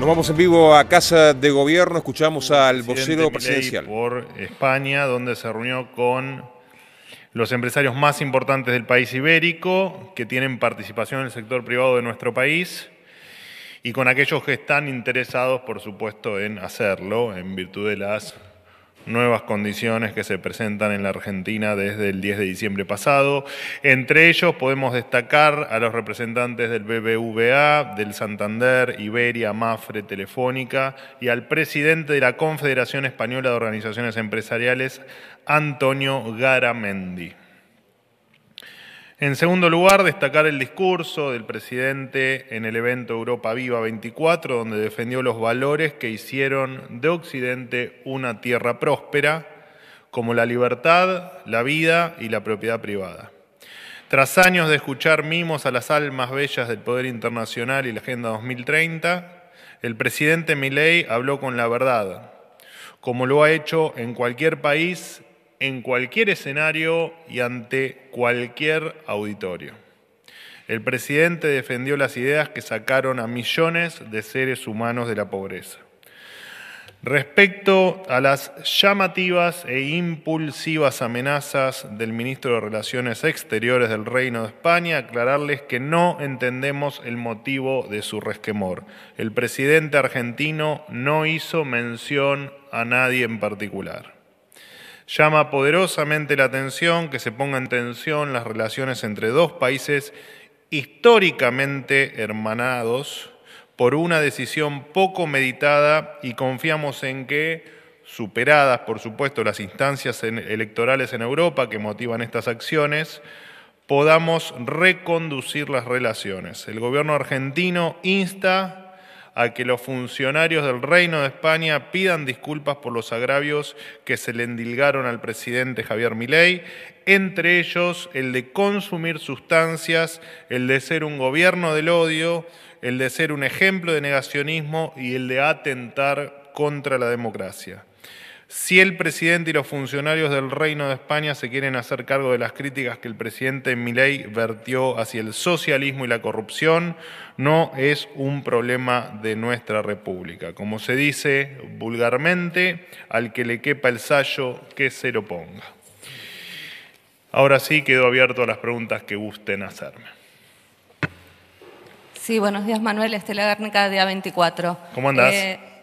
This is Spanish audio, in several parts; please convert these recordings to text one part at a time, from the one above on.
Nos vamos en vivo a Casa de Gobierno, escuchamos al vocero presidencial. Por España, donde se reunió con los empresarios más importantes del país ibérico, que tienen participación en el sector privado de nuestro país, y con aquellos que están interesados, por supuesto, en hacerlo, en virtud de las nuevas condiciones que se presentan en la Argentina desde el 10 de diciembre pasado. Entre ellos podemos destacar a los representantes del BBVA, del Santander, Iberia, Mafre, Telefónica y al presidente de la Confederación Española de Organizaciones Empresariales, Antonio Garamendi. En segundo lugar, destacar el discurso del presidente en el evento Europa Viva 24, donde defendió los valores que hicieron de Occidente una tierra próspera, como la libertad, la vida y la propiedad privada. Tras años de escuchar mimos a las almas bellas del poder internacional y la Agenda 2030, el presidente Milei habló con la verdad, como lo ha hecho en cualquier país, en cualquier escenario y ante cualquier auditorio. El presidente defendió las ideas que sacaron a millones de seres humanos de la pobreza. Respecto a las llamativas e impulsivas amenazas del ministro de Relaciones Exteriores del Reino de España, aclararles que no entendemos el motivo de su resquemor. El presidente argentino no hizo mención a nadie en particular. Llama poderosamente la atención que se ponga en tensión las relaciones entre dos países históricamente hermanados por una decisión poco meditada, y confiamos en que, superadas por supuesto las instancias electorales en Europa que motivan estas acciones, podamos reconducir las relaciones. El gobierno argentino insta a que los funcionarios del Reino de España pidan disculpas por los agravios que se le endilgaron al presidente Javier Milei, entre ellos el de consumir sustancias, el de ser un gobierno del odio, el de ser un ejemplo de negacionismo y el de atentar contra la democracia. Si el presidente y los funcionarios del Reino de España se quieren hacer cargo de las críticas que el presidente Milei vertió hacia el socialismo y la corrupción, no es un problema de nuestra República. Como se dice vulgarmente, al que le quepa el sayo, que se lo ponga. Ahora sí, quedo abierto a las preguntas que gusten hacerme. Sí, buenos días, Manuel. Estela Guernica, día 24. ¿Cómo andás?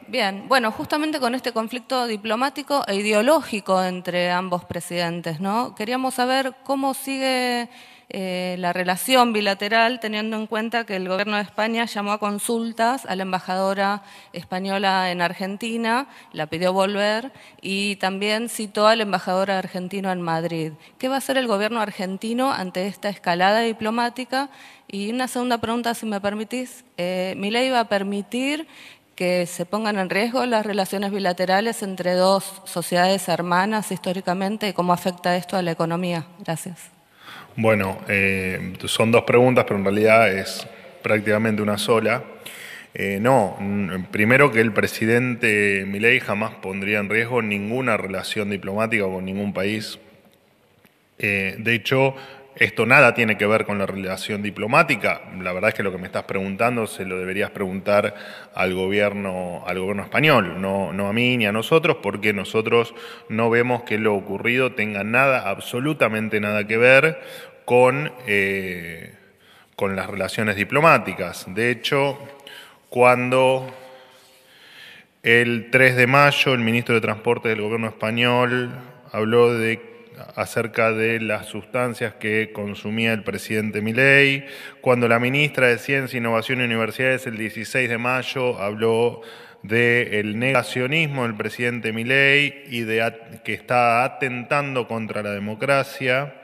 Bien, bueno, justamente con este conflicto diplomático e ideológico entre ambos presidentes, ¿no? Queríamos saber cómo sigue la relación bilateral, teniendo en cuenta que el gobierno de España llamó a consultas a la embajadora española en Argentina, la pidió volver, y también citó al embajador argentino en Madrid. ¿Qué va a hacer el gobierno argentino ante esta escalada diplomática? Y una segunda pregunta, si me permitís. ¿Milei va a permitir que se pongan en riesgo las relaciones bilaterales entre dos sociedades hermanas históricamente, y cómo afecta esto a la economía? Gracias. Bueno, son dos preguntas, pero en realidad es prácticamente una sola. No, primero que el presidente Milei jamás pondría en riesgo ninguna relación diplomática con ningún país. De hecho, esto nada tiene que ver con la relación diplomática. La verdad es que lo que me estás preguntando se lo deberías preguntar al gobierno español, no a mí ni a nosotros, porque nosotros no vemos que lo ocurrido tenga nada, absolutamente nada que ver con las relaciones diplomáticas. De hecho, cuando el 3 de mayo el ministro de Transporte del gobierno español habló acerca de las sustancias que consumía el presidente Milei, cuando la ministra de Ciencia, Innovación y Universidades el 16 de mayo habló del negacionismo del presidente Milei y que está atentando contra la democracia,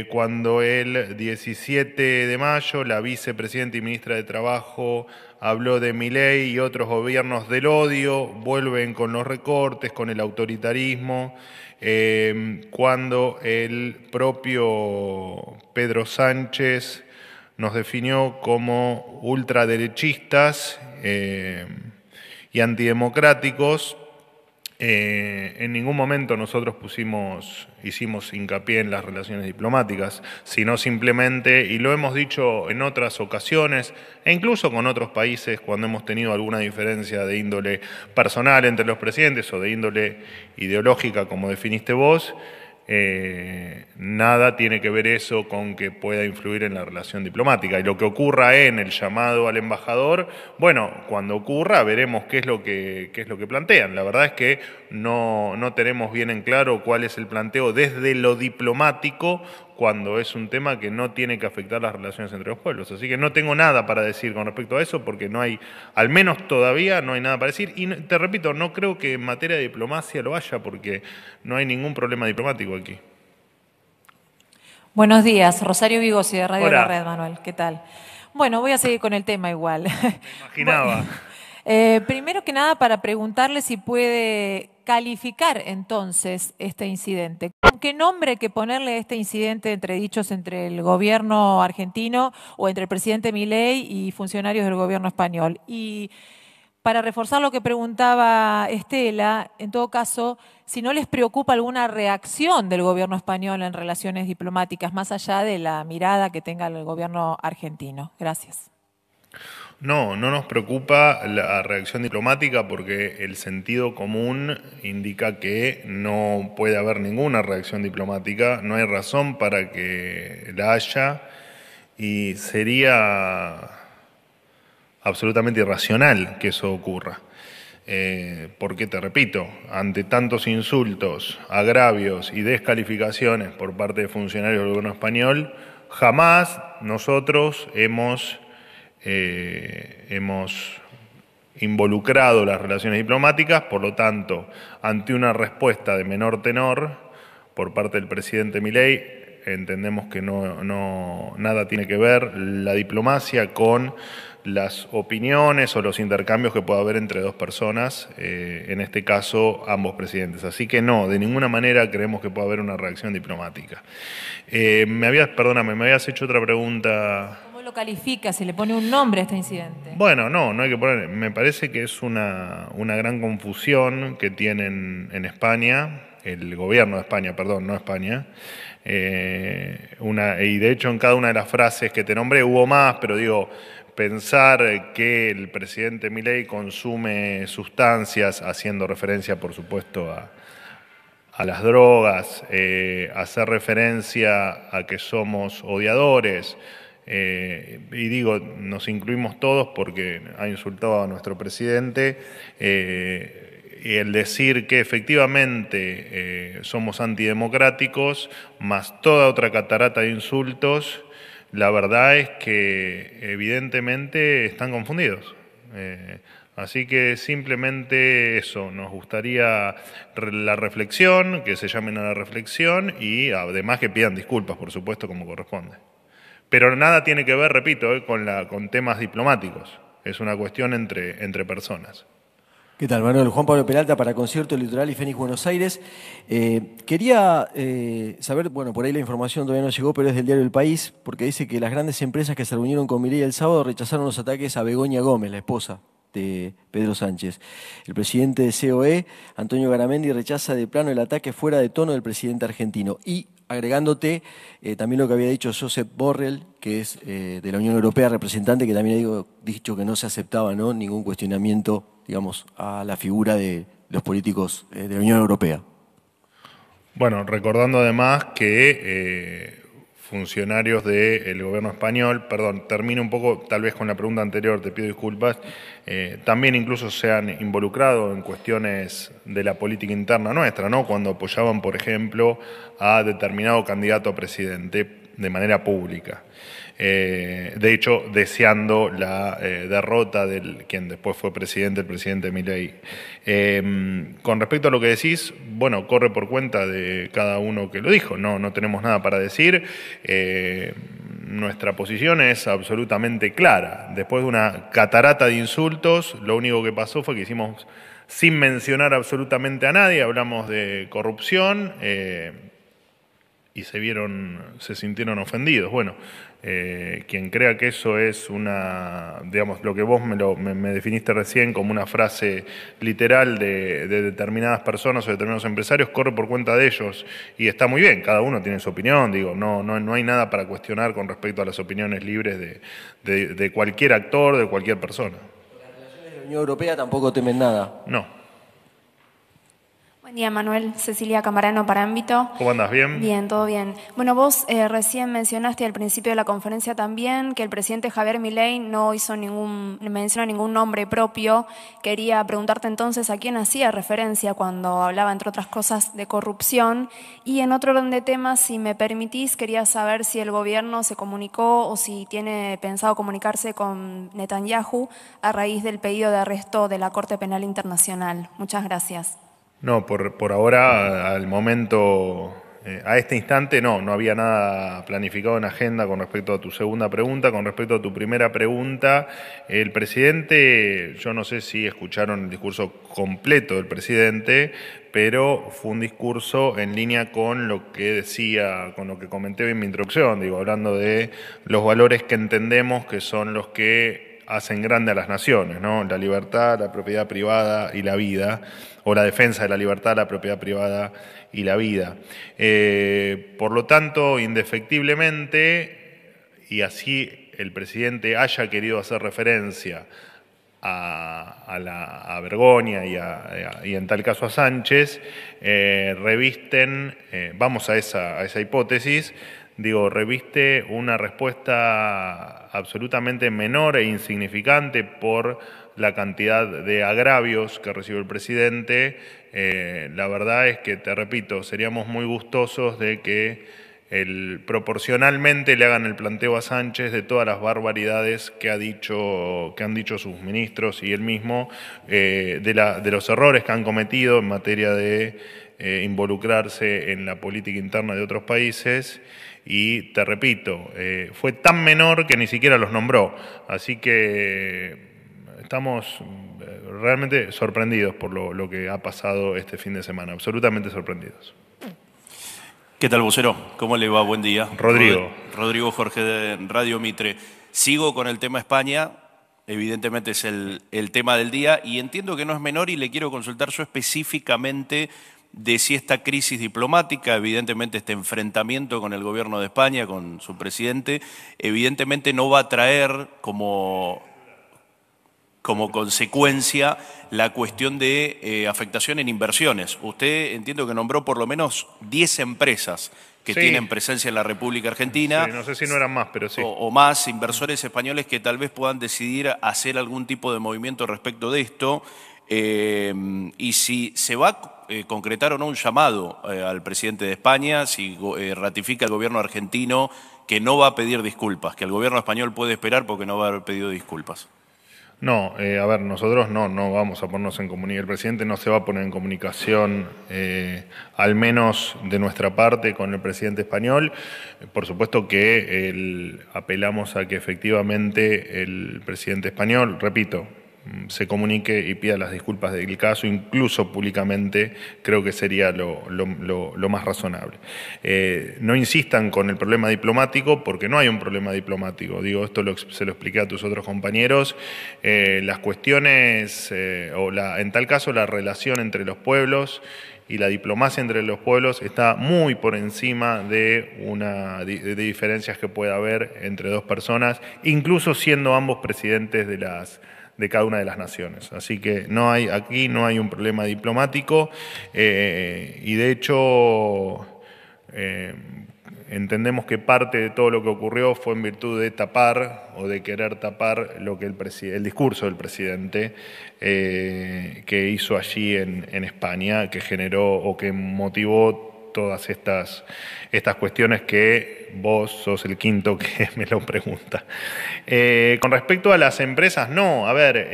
cuando el 17 de mayo la vicepresidenta y ministra de Trabajo habló de Milei y otros gobiernos del odio, vuelven con los recortes, con el autoritarismo, cuando el propio Pedro Sánchez nos definió como ultraderechistas y antidemocráticos, En ningún momento nosotros hicimos hincapié en las relaciones diplomáticas, sino simplemente, y lo hemos dicho en otras ocasiones, e incluso con otros países cuando hemos tenido alguna diferencia de índole personal entre los presidentes o de índole ideológica, como definiste vos, nada tiene que ver eso con que pueda influir en la relación diplomática. Y lo que ocurra en el llamado al embajador, bueno, cuando ocurra veremos qué es lo que plantean. La verdad es que no tenemos bien en claro cuál es el planteo desde lo diplomático cuando es un tema que no tiene que afectar las relaciones entre los pueblos. Así que no tengo nada para decir con respecto a eso porque no hay, al menos todavía no hay nada para decir. Y te repito, no creo que en materia de diplomacia lo haya porque no hay ningún problema diplomático aquí. Buenos días, Rosario Vigosi de Radio Hola. La Red, Manuel, ¿qué tal? Bueno, voy a seguir con el tema igual. Me imaginaba. Primero que nada, para preguntarle si puede calificar entonces este incidente. ¿Con qué nombre hay que ponerle a este incidente entre el gobierno argentino o entre el presidente Milei y funcionarios del gobierno español? Y para reforzar lo que preguntaba Estela, en todo caso, si no les preocupa alguna reacción del gobierno español en relaciones diplomáticas, más allá de la mirada que tenga el gobierno argentino. Gracias. No nos preocupa la reacción diplomática porque el sentido común indica que no puede haber ninguna reacción diplomática, no hay razón para que la haya y sería absolutamente irracional que eso ocurra. Porque, te repito, ante tantos insultos, agravios y descalificaciones por parte de funcionarios del gobierno español, jamás nosotros hemos involucrado las relaciones diplomáticas, por lo tanto, ante una respuesta de menor tenor por parte del presidente Milei, entendemos que nada tiene que ver la diplomacia con las opiniones o los intercambios que pueda haber entre dos personas, en este caso ambos presidentes. Así que no, de ninguna manera creemos que pueda haber una reacción diplomática. Me habías hecho otra pregunta. ¿Cómo lo califica? ¿Se le pone un nombre a este incidente? Bueno, no hay que poner. Me parece que es una gran confusión que tienen en España, el gobierno de España, perdón, no España. Y de hecho en cada una de las frases que te nombré hubo más, pero digo, pensar que el presidente Milei consume sustancias, haciendo referencia, por supuesto, a las drogas, hacer referencia a que somos odiadores, y digo, nos incluimos todos porque ha insultado a nuestro presidente, y el decir que efectivamente somos antidemocráticos, más toda otra catarata de insultos, la verdad es que evidentemente están confundidos. Así que simplemente eso, nos gustaría la reflexión, que se llamen a la reflexión y además que pidan disculpas, por supuesto, como corresponde. Pero nada tiene que ver, repito, con temas diplomáticos. Es una cuestión entre personas. ¿Qué tal, Manuel? Juan Pablo Peralta para Concierto Litoral y Fénix Buenos Aires. Quería saber, bueno, por ahí la información todavía no llegó, pero es del diario El País, porque dice que las grandes empresas que se reunieron con Milei el sábado rechazaron los ataques a Begoña Gómez, la esposa de Pedro Sánchez. El presidente de COE, Antonio Garamendi, rechaza de plano el ataque fuera de tono del presidente argentino. Y agregándote también lo que había dicho Josep Borrell, que es de la Unión Europea, representante, que también ha dicho que no se aceptaba, ¿no?, ningún cuestionamiento, digamos, a la figura de los políticos de la Unión Europea. Bueno, recordando además que funcionarios del gobierno español, perdón, termino un poco tal vez con la pregunta anterior, te pido disculpas, también incluso se han involucrado en cuestiones de la política interna nuestra, ¿no? Cuando apoyaban, por ejemplo, a determinado candidato a presidente de manera pública. De hecho, deseando la derrota del quien después fue presidente, el presidente Milei. Con respecto a lo que decís, bueno, corre por cuenta de cada uno que lo dijo, no tenemos nada para decir. Nuestra posición es absolutamente clara. Después de una catarata de insultos, lo único que pasó fue que hicimos, sin mencionar absolutamente a nadie, hablamos de corrupción, y se sintieron ofendidos. Bueno, quien crea que eso es digamos, lo que vos me definiste recién como una frase literal de determinadas personas o determinados empresarios, corre por cuenta de ellos y está muy bien, cada uno tiene su opinión, digo, no hay nada para cuestionar con respecto a las opiniones libres de cualquier actor, de cualquier persona. Las relaciones de la Unión Europea tampoco temen nada. No. Buen día, Manuel. Cecilia Camarano para Ámbito. ¿Cómo andás? ¿Bien? Bien, todo bien. Bueno, vos recién mencionaste al principio de la conferencia también que el presidente Javier Milei no mencionó ningún nombre propio. Quería preguntarte entonces a quién hacía referencia cuando hablaba, entre otras cosas, de corrupción. Y en otro orden de temas, si me permitís, quería saber si el gobierno se comunicó o si tiene pensado comunicarse con Netanyahu a raíz del pedido de arresto de la Corte Penal Internacional. Muchas gracias. No, por ahora, al momento, a este instante, no había nada planificado en agenda con respecto a tu segunda pregunta. Con respecto a tu primera pregunta, el presidente, yo no sé si escucharon el discurso completo del presidente, pero fue un discurso en línea con lo que decía, con lo que comenté en mi introducción, digo, hablando de los valores que entendemos que son los que hacen grande a las naciones, ¿no? La libertad, la propiedad privada y la vida, o la defensa de la libertad, la propiedad privada y la vida. Por lo tanto, indefectiblemente, y así el presidente haya querido hacer referencia a Bergoña y en tal caso a Sánchez, revisten, vamos a esa hipótesis, digo, reviste una respuesta absolutamente menor e insignificante por la cantidad de agravios que recibe el presidente. La verdad es que, te repito, seríamos muy gustosos de que proporcionalmente le hagan el planteo a Sánchez de todas las barbaridades que han dicho sus ministros y él mismo, de los errores que han cometido en materia de involucrarse en la política interna de otros países. Y te repito, fue tan menor que ni siquiera los nombró. Así que estamos realmente sorprendidos por lo que ha pasado este fin de semana, absolutamente sorprendidos. ¿Qué tal, vocero? ¿Cómo le va? Buen día. Rodrigo. Rodrigo Jorge de Radio Mitre. Sigo con el tema España, evidentemente es el tema del día y entiendo que no es menor y le quiero consultar yo específicamente de si esta crisis diplomática, evidentemente este enfrentamiento con el gobierno de España, con su presidente, evidentemente no va a traer como consecuencia la cuestión de afectación en inversiones. Usted entiendo que nombró por lo menos 10 empresas que tienen presencia en la República Argentina. Sí, no sé si no eran más, pero sí. O más inversores españoles que tal vez puedan decidir hacer algún tipo de movimiento respecto de esto. Y si se va a concretar o no un llamado al presidente de España, si ratifica el gobierno argentino que no va a pedir disculpas, que el gobierno español puede esperar porque no va a haber pedido disculpas. No, a ver, nosotros no vamos a ponernos en comunicación. El presidente no se va a poner en comunicación, al menos de nuestra parte, con el presidente español. Por supuesto que apelamos a que efectivamente el presidente español, repito, se comunique y pida las disculpas del caso, incluso públicamente, creo que sería lo más razonable. No insistan con el problema diplomático, porque no hay un problema diplomático. Digo, esto se lo expliqué a tus otros compañeros. Las cuestiones, en tal caso, la relación entre los pueblos y la diplomacia entre los pueblos está muy por encima de diferencias que pueda haber entre dos personas, incluso siendo ambos presidentes de cada una de las naciones. Así que aquí no hay un problema diplomático y de hecho entendemos que parte de todo lo que ocurrió fue en virtud de tapar o de querer tapar lo que el discurso del presidente que hizo allí en España, que generó o que motivó todas estas cuestiones que vos sos el quinto que me lo pregunta. Con respecto a las empresas, no. A ver,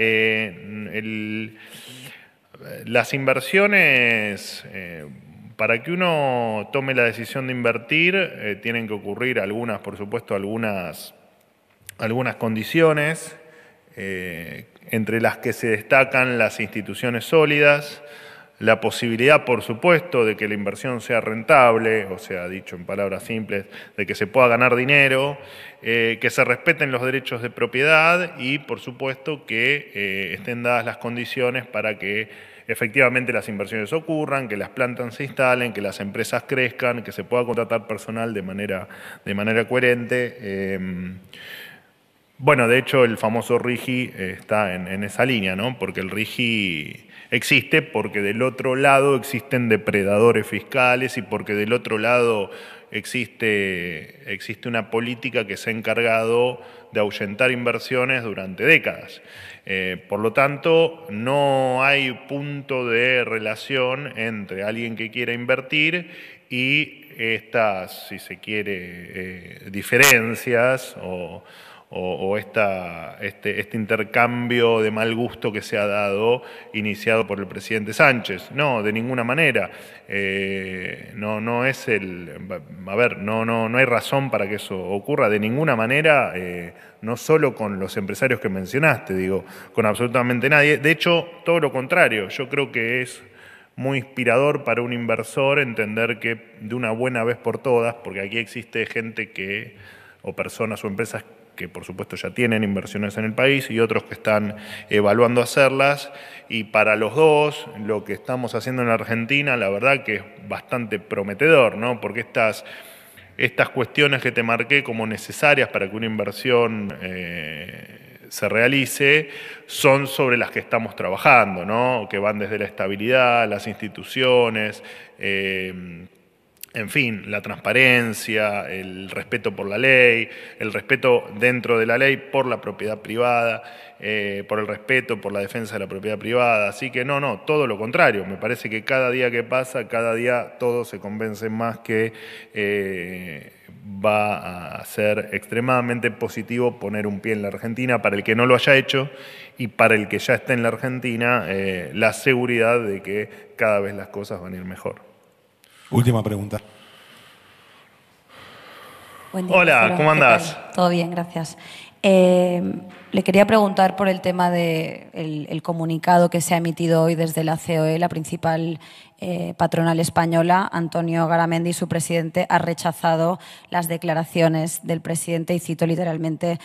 las inversiones, para que uno tome la decisión de invertir, tienen que ocurrir por supuesto, algunas condiciones, entre las que se destacan las instituciones sólidas, la posibilidad, por supuesto, de que la inversión sea rentable, o sea, dicho en palabras simples, de que se pueda ganar dinero, que se respeten los derechos de propiedad y, por supuesto, que estén dadas las condiciones para que efectivamente las inversiones ocurran, que las plantas se instalen, que las empresas crezcan, que se pueda contratar personal de manera coherente. Bueno, de hecho, el famoso RIGI está en esa línea, ¿no? Porque el RIGI existe porque del otro lado existen depredadores fiscales y porque del otro lado existe una política que se ha encargado de ahuyentar inversiones durante décadas. Por lo tanto, no hay punto de relación entre alguien que quiera invertir y estas, si se quiere, diferencias o este intercambio de mal gusto que se ha dado, iniciado por el presidente Sánchez. No, de ninguna manera. No es no hay razón para que eso ocurra, de ninguna manera, no solo con los empresarios que mencionaste, digo, con absolutamente nadie. De hecho, todo lo contrario, yo creo que es muy inspirador para un inversor entender que de una buena vez por todas, porque aquí existe gente o personas o empresas que por supuesto ya tienen inversiones en el país y otros que están evaluando hacerlas, y para los dos lo que estamos haciendo en la Argentina la verdad que es bastante prometedor, ¿no? Porque estas cuestiones que te marqué como necesarias para que una inversión se realice son sobre las que estamos trabajando, ¿no? Que van desde la estabilidad, las instituciones, en fin, la transparencia, el respeto por la ley, el respeto dentro de la ley por la propiedad privada, por el respeto, por la defensa de la propiedad privada. Así que no, todo lo contrario. Me parece que cada día que pasa, cada día todos se convencen más que va a ser extremadamente positivo poner un pie en la Argentina para el que no lo haya hecho y para el que ya está en la Argentina, la seguridad de que cada vez las cosas van a ir mejor. Última pregunta. Buen día, hola, Marcelo. ¿cómo andás? Todo bien, gracias. Le quería preguntar por el tema del comunicado que se ha emitido hoy desde la COE, la principal patronal española. Antonio Garamendi, su presidente, ha rechazado las declaraciones del presidente, y cito literalmente,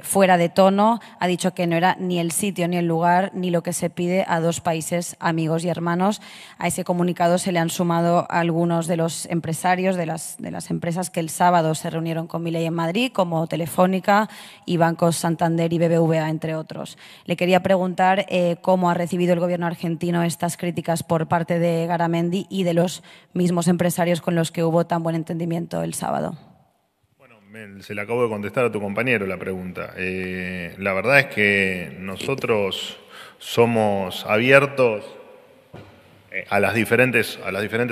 fuera de tono. Ha dicho que no era ni el sitio ni el lugar ni lo que se pide a dos países amigos y hermanos. A ese comunicado se le han sumado algunos de los empresarios de las empresas que el sábado se reunieron con Milei en Madrid, como Telefónica y Bancos Santander y BBVA, entre otros. Le quería preguntar cómo ha recibido el gobierno argentino estas críticas por parte de Garamendi y de los mismos empresarios con los que hubo tan buen entendimiento el sábado. Bueno, se le acabo de contestar a tu compañero la pregunta. La verdad es que nosotros somos abiertos a las diferentes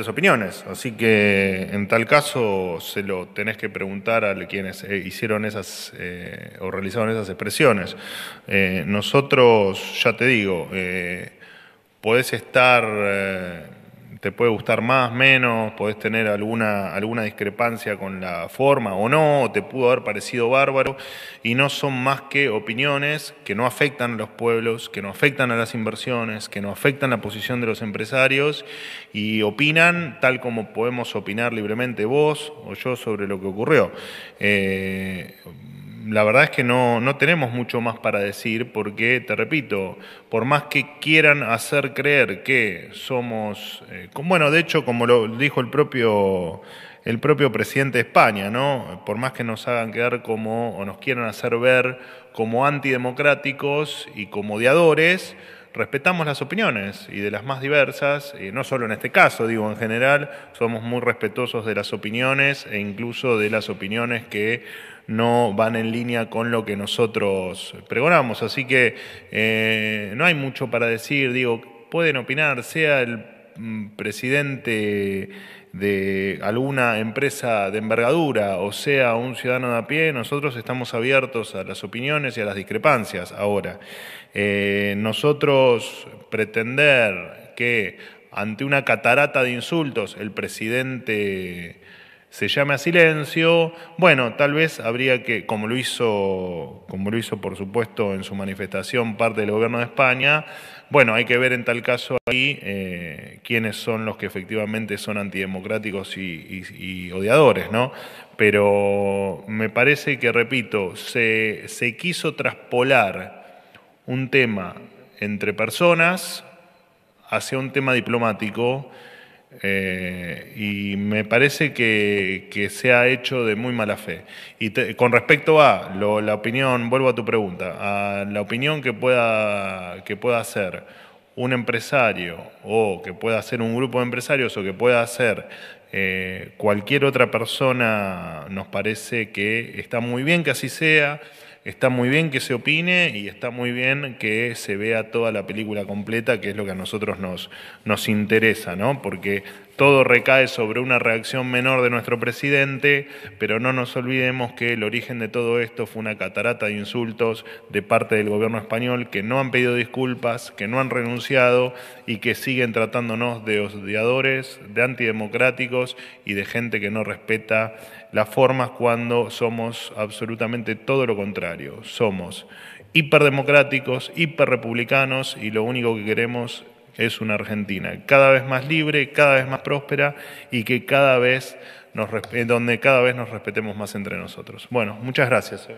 opiniones, así que en tal caso se lo tenés que preguntar a quienes hicieron esas o realizaron esas expresiones. Nosotros, ya te digo, podés estar, te puede gustar más, menos, podés tener alguna discrepancia con la forma o no, o te pudo haber parecido bárbaro, y no son más que opiniones que no afectan a los pueblos, que no afectan a las inversiones, que no afectan la posición de los empresarios, y opinan tal como podemos opinar libremente vos o yo sobre lo que ocurrió. La verdad es que no tenemos mucho más para decir porque, te repito, por más que quieran hacer creer que somos, bueno, de hecho, como lo dijo el propio presidente de España, ¿no? Por más que nos hagan quedar o nos quieran hacer ver como antidemocráticos y como odiadores, respetamos las opiniones y de las más diversas, no solo en este caso, digo, en general, somos muy respetuosos de las opiniones e incluso de las opiniones que no van en línea con lo que nosotros pregonamos. Así que no hay mucho para decir, digo, pueden opinar, sea el presidente de alguna empresa de envergadura o sea un ciudadano de a pie, nosotros estamos abiertos a las opiniones y a las discrepancias. Ahora, nosotros pretender que ante una catarata de insultos el presidente se llame a silencio. Bueno, tal vez habría que, como lo hizo por supuesto en su manifestación parte del gobierno de España, bueno, hay que ver en tal caso ahí quiénes son los que efectivamente son antidemocráticos y odiadores, ¿no? Pero me parece que, repito, se quiso traspolar un tema entre personas hacia un tema diplomático, y me parece que se ha hecho de muy mala fe. Y con respecto a la opinión, vuelvo a tu pregunta, a la opinión que pueda hacer un empresario, o que pueda hacer un grupo de empresarios, o que pueda hacer cualquier otra persona, nos parece que está muy bien que así sea. Está muy bien que se opine y está muy bien que se vea toda la película completa, que es lo que a nosotros nos interesa, ¿no? Porque todo recae sobre una reacción menor de nuestro presidente, pero no nos olvidemos que el origen de todo esto fue una catarata de insultos de parte del gobierno español, que no han pedido disculpas, que no han renunciado y que siguen tratándonos de odiadores, de antidemocráticos y de gente que no respeta las formas, cuando somos absolutamente todo lo contrario. Somos hiperdemocráticos, hiperrepublicanos, y lo único que queremos es una Argentina cada vez más libre, cada vez más próspera, y que donde cada vez nos respetemos más entre nosotros. Bueno, muchas gracias.